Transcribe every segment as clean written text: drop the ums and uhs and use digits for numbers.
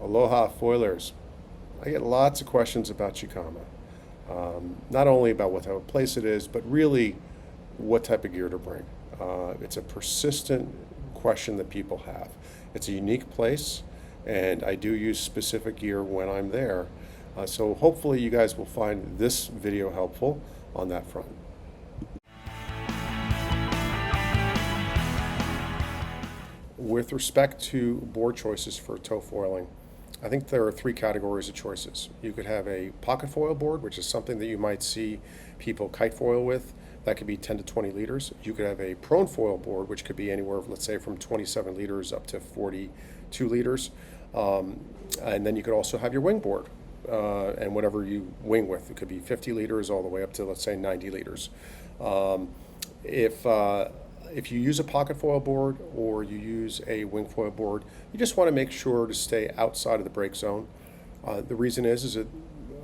Aloha foilers. I get lots of questions about CHICAMA. Not only about what type of place it is, but really what type of gear to bring. It's a persistent question that people have. It's a unique place, and I do use specific gear when I'm there. So hopefully you guys will find this video helpful on that front. With respect to board choices for tow foiling, I think there are three categories of choices. You could have a pocket foil board, which is something that you might see people kite foil with. That could be 10 to 20 liters. You could have a prone foil board, which could be anywhere, let's say, from 27 liters up to 42 liters. And then you could also have your wing board, and whatever you wing with. It could be 50 liters all the way up to, let's say, 90 liters. If you use a pocket foil board or you use a wing foil board, you just want to make sure to stay outside of the brake zone. The reason is that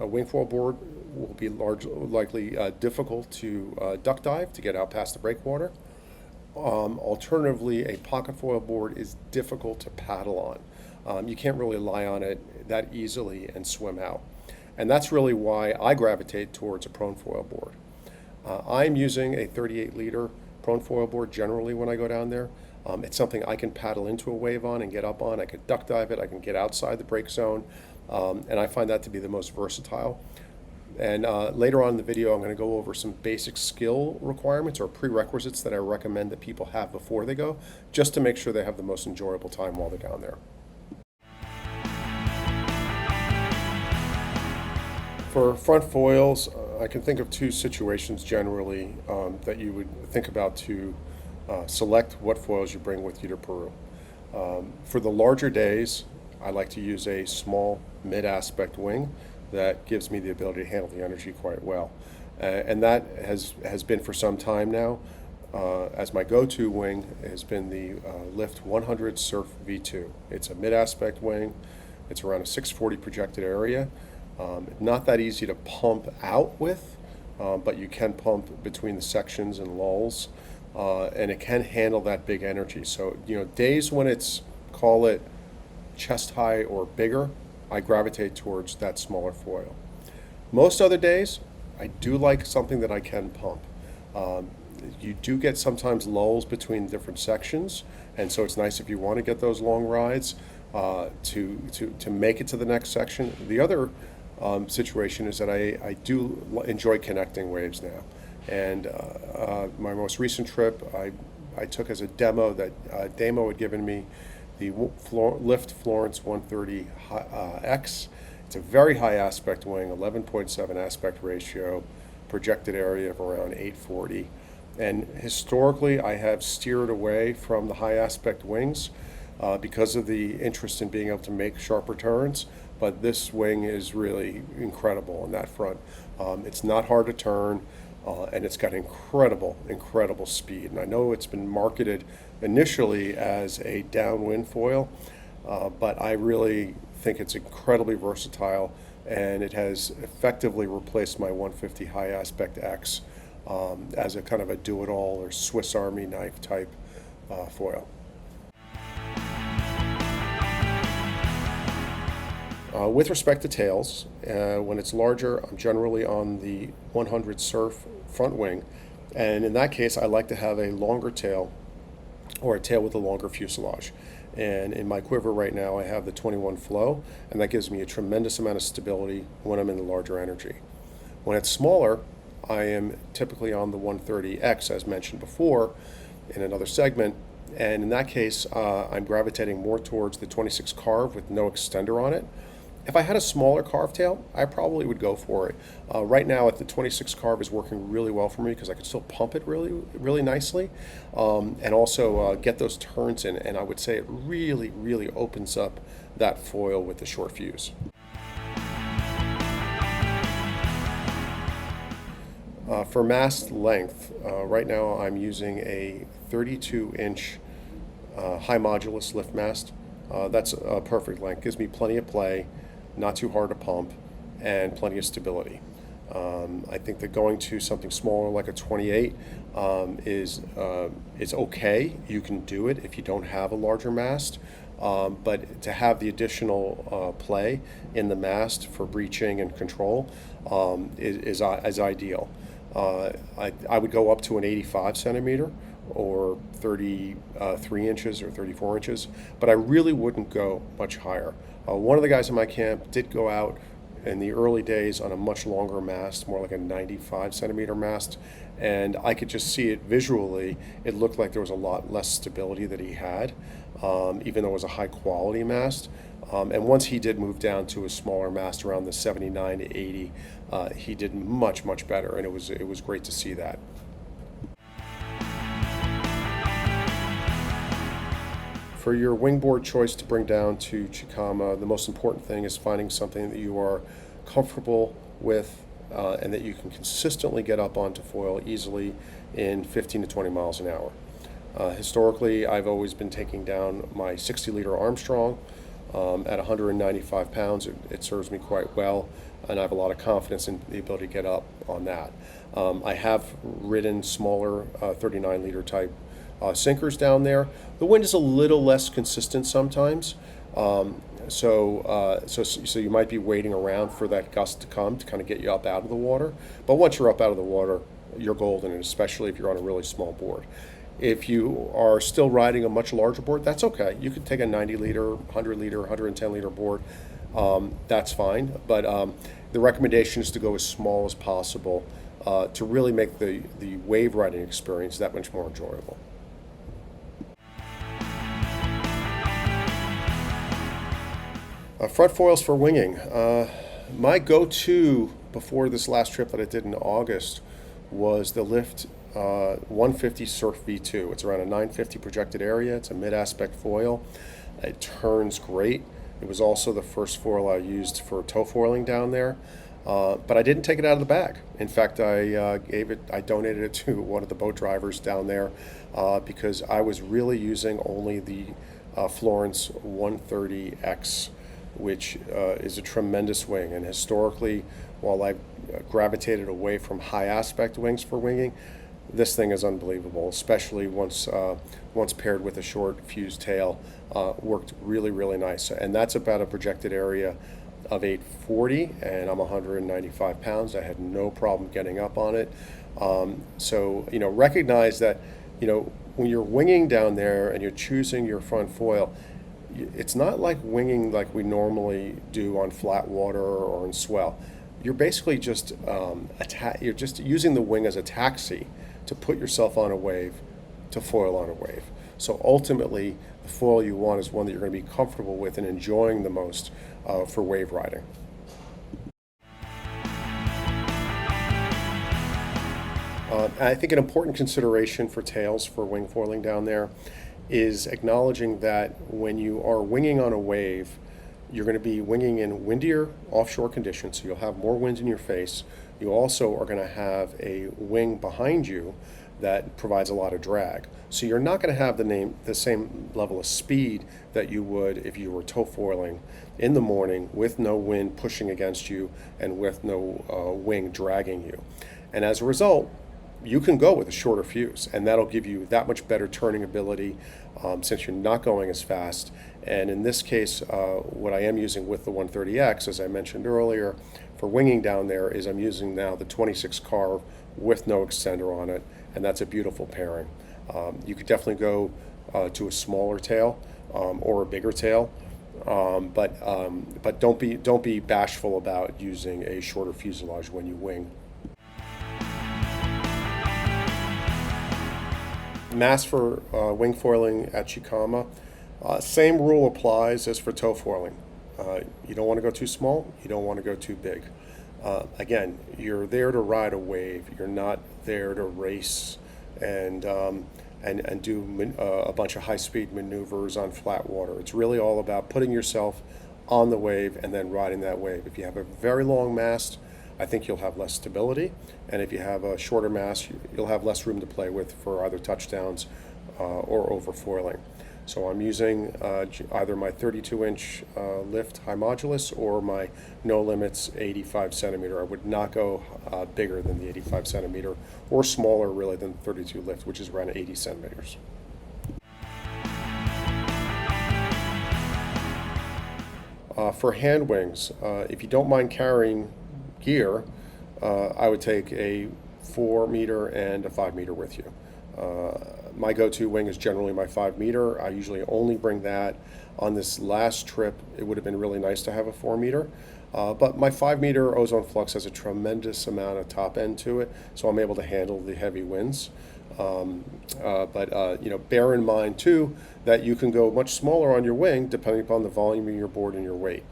a wing foil board will be likely difficult to duck dive to get out past the breakwater. Alternatively, a pocket foil board is difficult to paddle on. You can't really lie on it that easily and swim out. And that's really why I gravitate towards a prone foil board. I'm using a 38 liter prone foil board generally when I go down there. It's something I can paddle into a wave on and get up on. I can duck dive it. I can get outside the brake zone. And I find that to be the most versatile. And later on in the video, I'm going to go over some basic skill requirements or prerequisites that I recommend that people have before they go, just to make sure they have the most enjoyable time while they're down there. For front foils, I can think of two situations generally that you would think about to select what foils you bring with you to Peru. For the larger days, I like to use a small mid-aspect wing that gives me the ability to handle the energy quite well. And that has been for some time now. As my go-to wing has been the Lift 100 Surf V2. It's a mid-aspect wing. It's around a 640 projected area. Not that easy to pump out with, but you can pump between the sections and lulls, and it can handle that big energy. So, days when it's, call it chest high or bigger, I gravitate towards that smaller foil. Most other days, I do like something that I can pump. You do get sometimes lulls between different sections, and so it's nice if you want to get those long rides to make it to the next section. The other situation is that I do enjoy connecting waves now. And my most recent trip, I took as a demo that Damo had given me the Lift Florence 130 X. It's a very high aspect wing, 11.7 aspect ratio, projected area of around 840. And historically, I have steered away from the high aspect wings because of the interest in being able to make sharper turns. But this wing is really incredible on that front. It's not hard to turn, and it's got incredible speed. And I know it's been marketed initially as a downwind foil, but I really think it's incredibly versatile, and it has effectively replaced my 150 high aspect X as a kind of a do-it-all or Swiss Army knife type foil. With respect to tails, when it's larger, I'm generally on the 100 Surf front wing, and in that case, I like to have a longer tail or a tail with a longer fuselage. And in my quiver right now, I have the 21 Flow, and that gives me a tremendous amount of stability when I'm in the larger energy. When it's smaller, I am typically on the 130X, as mentioned before in another segment, and in that case, I'm gravitating more towards the 26 Carve with no extender on it. If I had a smaller carve tail, I probably would go for it. Right now, the 26 Carve is working really well for me because I can still pump it really nicely, and also get those turns in. And I would say it really opens up that foil with the short fuse. For mast length, right now I'm using a 32-inch high modulus lift mast. That's a perfect length. Gives me plenty of play, not too hard to pump, and plenty of stability. I think that going to something smaller like a 28 is okay. You can do it if you don't have a larger mast, But to have the additional play in the mast for breaching and control is ideal. I would go up to an 85 centimeter or 33 inches or 34 inches, but I really wouldn't go much higher. One of the guys in my camp did go out in the early days on a much longer mast, more like a 95 centimeter mast, and I could just see it visually. It looked like there was a lot less stability that he had, even though it was a high quality mast. And once he did move down to a smaller mast around the 79 to 80, he did much, much better, and it was great to see that. For your wingboard choice to bring down to CHICAMA, the most important thing is finding something that you are comfortable with and that you can consistently get up onto foil easily in 15 to 20 miles an hour. Historically, I've always been taking down my 60-liter Armstrong at 195 pounds. It serves me quite well, and I have a lot of confidence in the ability to get up on that. I have ridden smaller 39-liter type sinkers down there. The wind is a little less consistent sometimes, so you might be waiting around for that gust to come to kind of get you up out of the water. But once you're up out of the water, you're golden, and especially if you're on a really small board. If you are still riding a much larger board, that's okay. You could take a 90-liter, 100-liter, 110-liter board. That's fine. But the recommendation is to go as small as possible to really make the wave riding experience that much more enjoyable. Front foils for winging. My go-to before this last trip that I did in August was the Lift 150 Surf V2. It's around a 950 projected area. It's a mid-aspect foil. It turns great. It was also the first foil I used for tow foiling down there. But I didn't take it out of the bag. In fact, I donated it to one of the boat drivers down there because I was really using only the Florence 130X, which is a tremendous wing. And historically, while I've gravitated away from high aspect wings for winging, this thing is unbelievable, especially once paired with a short fused tail. Worked really, really nice. And that's about a projected area of 840, and I'm 195 pounds. I had no problem getting up on it. So, recognize that, when you're winging down there and you're choosing your front foil, it's not like winging like we normally do on flat water or in swell. You're basically just you're just using the wing as a taxi to put yourself on a wave, to foil on a wave. So ultimately, the foil you want is one that you're going to be comfortable with and enjoying the most for wave riding. I think an important consideration for tails for wing foiling down there is acknowledging that when you are winging on a wave, you're going to be winging in windier offshore conditions, so you'll have more wind in your face. You also are going to have a wing behind you that provides a lot of drag. So you're not going to have the same level of speed that you would if you were tow foiling in the morning with no wind pushing against you and with no wing dragging you. And as a result, you can go with a shorter fuse, and that'll give you that much better turning ability since you're not going as fast. And in this case, what I am using with the 130X, as I mentioned earlier, for winging down there is I'm using now the 26 carve with no extender on it, and that's a beautiful pairing. You could definitely go to a smaller tail or a bigger tail, but don't be bashful about using a shorter fuselage when you wing. Mast for wing foiling at CHICAMA, same rule applies as for tow foiling. You don't want to go too small, you don't want to go too big. Again, you're there to ride a wave. You're not there to race and do a bunch of high-speed maneuvers on flat water. It's really all about putting yourself on the wave and then riding that wave. If you have a very long mast, I think you'll have less stability, and if you have a shorter mast, you'll have less room to play with for either touchdowns or overfoiling. So I'm using either my 32-inch lift high modulus or my no limits 85 centimeter. I would not go bigger than the 85 centimeter or smaller really than the 32 lift, which is around 80 centimeters. For hand wings, if you don't mind carrying gear, I would take a 4 meter and a 5 meter with you. My go-to wing is generally my 5 meter. I usually only bring that. On this last trip, it would have been really nice to have a 4 meter. But my 5 meter ozone flux has a tremendous amount of top end to it, so I'm able to handle the heavy winds. But bear in mind too that you can go much smaller on your wing depending upon the volume of your board and your weight.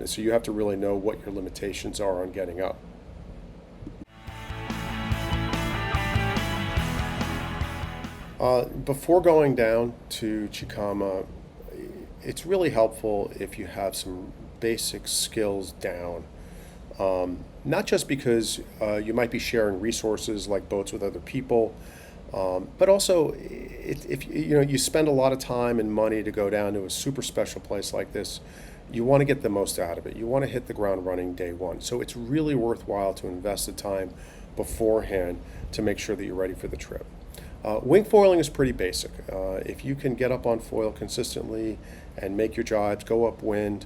So you have to really know what your limitations are on getting up. Before going down to CHICAMA, it's really helpful if you have some basic skills down. Not just because you might be sharing resources like boats with other people, but also if you spend a lot of time and money to go down to a super special place like this, you want to get the most out of it. You want to hit the ground running day one. So it's really worthwhile to invest the time beforehand to make sure that you're ready for the trip. Wing foiling is pretty basic. If you can get up on foil consistently and make your jibes, go upwind,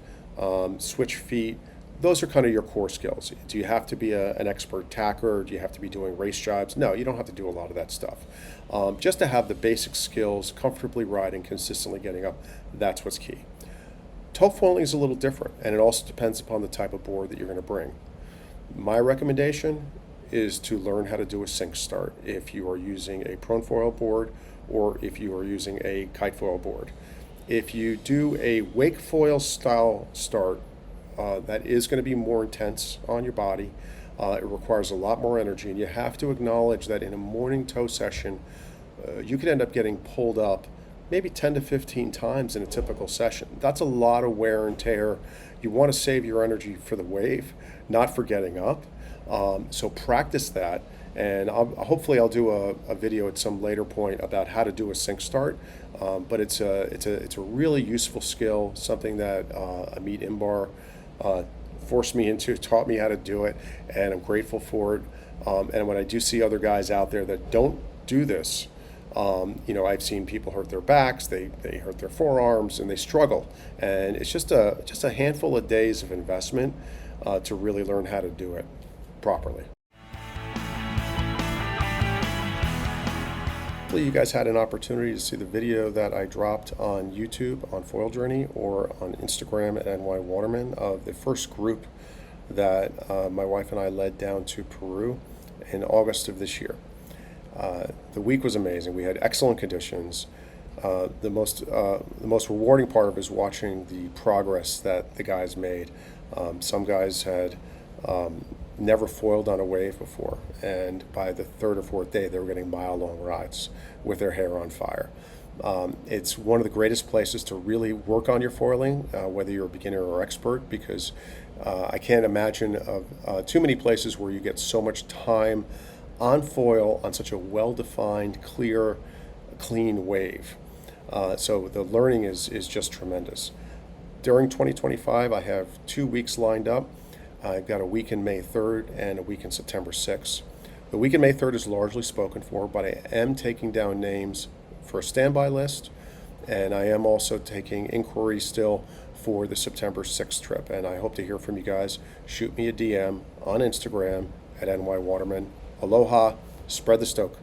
switch feet, those are kind of your core skills. Do you have to be an expert tacker? Do you have to be doing race jibes? No, you don't have to do a lot of that stuff. Just to have the basic skills, comfortably riding, consistently getting up, that's what's key. Tow foiling is a little different, and it also depends upon the type of board that you're going to bring. My recommendation is to learn how to do a sink start if you are using a prone foil board or if you are using a kite foil board. If you do a wake foil style start, that is going to be more intense on your body. It requires a lot more energy, and you have to acknowledge that in a morning tow session, you could end up getting pulled up maybe 10 to 15 times in a typical session. That's a lot of wear and tear. You want to save your energy for the wave, not for getting up. So practice that, and hopefully I'll do a video at some later point about how to do a sink start. But it's a really useful skill, something that Amit Imbar forced me into, taught me how to do it, and I'm grateful for it. And when I do see other guys out there that don't do this, I've seen people hurt their backs, they hurt their forearms, and they struggle. And it's just a handful of days of investment to really learn how to do it properly. Hopefully you guys had an opportunity to see the video that I dropped on YouTube on Foil Journey or on Instagram at NY Waterman of the first group that my wife and I led down to Peru in August of this year. The week was amazing. We had excellent conditions. The most rewarding part of it is watching the progress that the guys made. Some guys had never foiled on a wave before, and by the third or fourth day they were getting mile-long rides with their hair on fire. It's one of the greatest places to really work on your foiling, whether you're a beginner or expert, because I can't imagine of too many places where you get so much time on foil on such a well-defined, clear, clean wave. So the learning is just tremendous. During 2025, I have 2 weeks lined up. I've got a week in May 3rd and a week in September 6th. The week in May 3rd is largely spoken for, but I am taking down names for a standby list, and I am also taking inquiries still for the September 6th trip, and I hope to hear from you guys. Shoot me a DM on Instagram at NY Waterman. Aloha, spread the stoke.